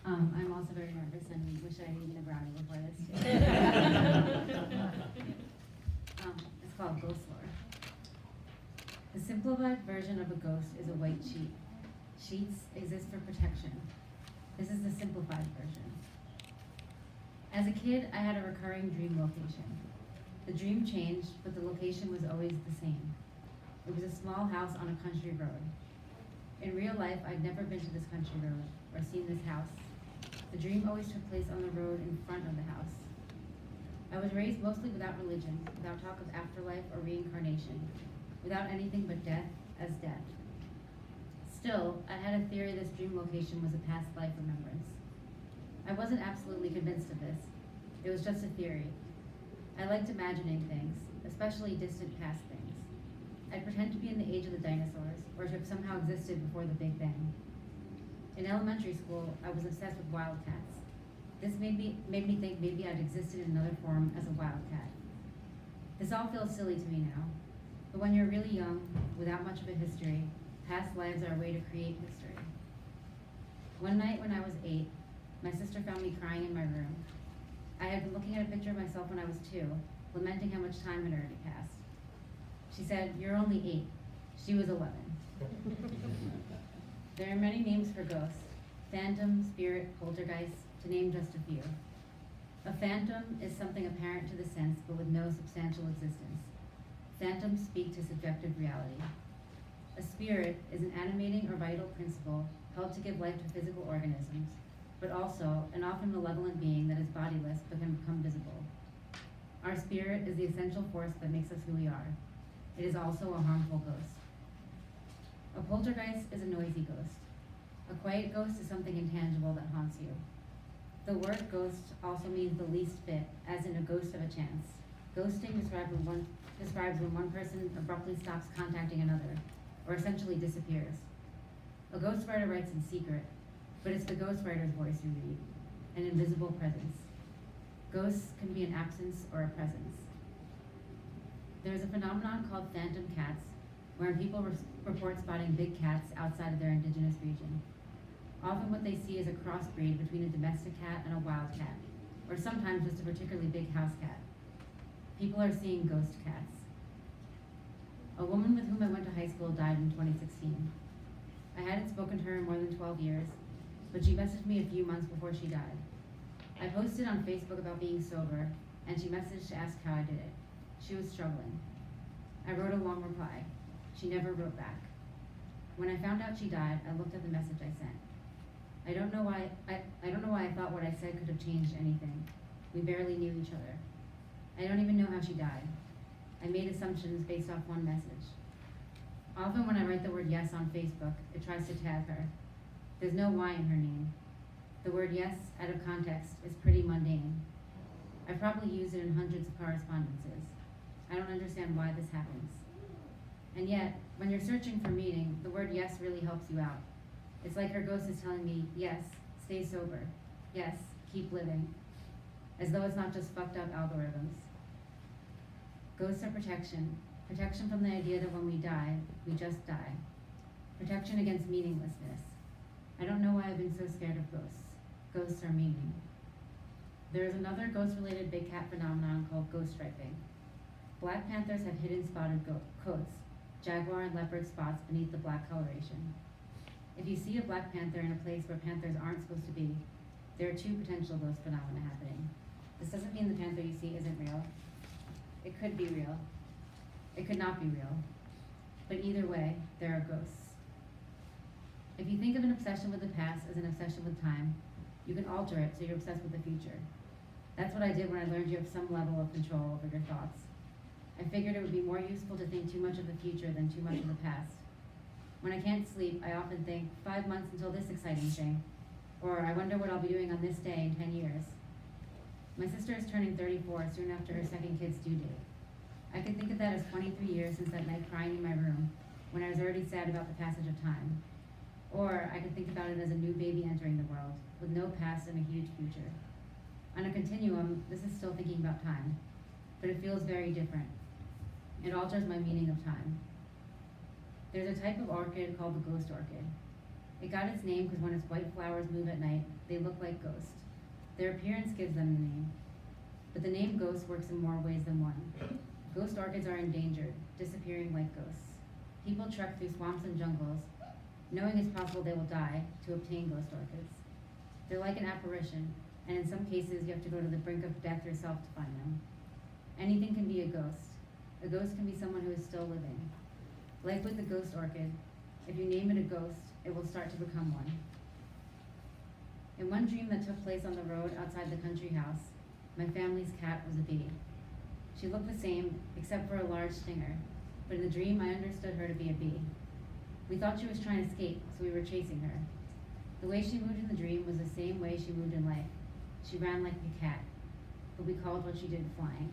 I'm also very nervous and wish I'd eaten a brownie before this too. It's called ghost lore. The simplified version of a ghost is a white sheet. Sheets exist for protection. This is the simplified version. As a kid, I had a recurring dream location. The dream changed, but the location was always the same. It was a small house on a country road. In real life, I'd never been to this country road or seen this house. The dream always took place on the road in front of the house. I was raised mostly without religion, without talk of afterlife or reincarnation, without anything but death as death. Still, I had a theory this dream location was a past life remembrance. I wasn't absolutely convinced of this. It was just a theory. I liked imagining things, especially distant past things. I'd pretend to be in the age of the dinosaurs, or to have somehow existed before the Big Bang. In elementary school, I was obsessed with wildcats. This made me think maybe I'd existed in another form as a wildcat. This all feels silly to me now, but when you're really young, without much of a history, past lives are a way to create history. One night when I was 8, my sister found me crying in my room. I had been looking at a picture of myself when I was 2, lamenting how much time had already passed. She said, "You're only 8. She was 11. There are many names for ghosts: phantom, spirit, poltergeist, to name just a few. A phantom is something apparent to the sense but with no substantial existence. Phantoms speak to subjective reality. A spirit is an animating or vital principle held to give life to physical organisms, but also an often malevolent being that is bodiless but can become visible. Our spirit is the essential force that makes us who we are. It is also a harmful ghost. A poltergeist is a noisy ghost. A quiet ghost is something intangible that haunts you. The word ghost also means the least bit, as in a ghost of a chance. Ghosting describes when one person abruptly stops contacting another, or essentially disappears. A ghostwriter writes in secret, but it's the ghostwriter's voice you read, an invisible presence. Ghosts can be an absence or a presence. There is a phenomenon called phantom cats, wherein people report spotting big cats outside of their indigenous region. Often what they see is a crossbreed between a domestic cat and a wild cat, or sometimes just a particularly big house cat. People are seeing ghost cats. A woman with whom I went to high school died in 2016. I hadn't spoken to her in more than 12 years, but she messaged me a few months before she died. I posted on Facebook about being sober, and she messaged to ask how I did it. She was struggling. I wrote a long reply. She never wrote back. When I found out she died, I looked at the message I sent. I don't know why I thought what I said could have changed anything. We barely knew each other. I don't even know how she died. I made assumptions based off one message. Often when I write the word yes on Facebook, it tries to tag her. There's no Y in her name. The word yes, out of context, is pretty mundane. I've probably used it in hundreds of correspondences. I don't understand why this happens. And yet, when you're searching for meaning, the word yes really helps you out. It's like her ghost is telling me, yes, stay sober. Yes, keep living. As though it's not just fucked up algorithms. Ghosts are protection. Protection from the idea that when we die, we just die. Protection against meaninglessness. I don't know why I've been so scared of ghosts. Ghosts are meaning. There is another ghost-related big cat phenomenon called ghost striping. Black panthers have hidden spotted coats, jaguar and leopard spots beneath the black coloration. If you see a black panther in a place where panthers aren't supposed to be, there are 2 potential ghost phenomena happening. This doesn't mean the panther you see isn't real. It could be real. It could not be real. But either way, there are ghosts. If you think of an obsession with the past as an obsession with time, you can alter it so you're obsessed with the future. That's what I did when I learned you have some level of control over your thoughts. I figured it would be more useful to think too much of the future than too much of the past. When I can't sleep, I often think, 5 months until this exciting thing, or I wonder what I'll be doing on this day in 10 years. My sister is turning 34 soon after her second kid's due date. I can think of that as 23 years since that night crying in my room, when I was already sad about the passage of time. Or I could think about it as a new baby entering the world, with no past and a huge future. On a continuum, this is still thinking about time, but it feels very different. It alters my meaning of time. There's a type of orchid called the ghost orchid. It got its name because when its white flowers move at night, they look like ghosts. Their appearance gives them the name. But the name ghost works in more ways than one. Ghost orchids are endangered, disappearing like ghosts. People trek through swamps and jungles, knowing it's possible they will die, to obtain ghost orchids. They're like an apparition, and in some cases you have to go to the brink of death yourself to find them. Anything can be a ghost. A ghost can be someone who is still living. Like with the ghost orchid, if you name it a ghost, it will start to become one. In one dream that took place on the road outside the country house, my family's cat was a bee. She looked the same, except for a large stinger, but in the dream I understood her to be a bee. We thought she was trying to escape, so we were chasing her. The way she moved in the dream was the same way she moved in life. She ran like a cat, but we called what she did flying.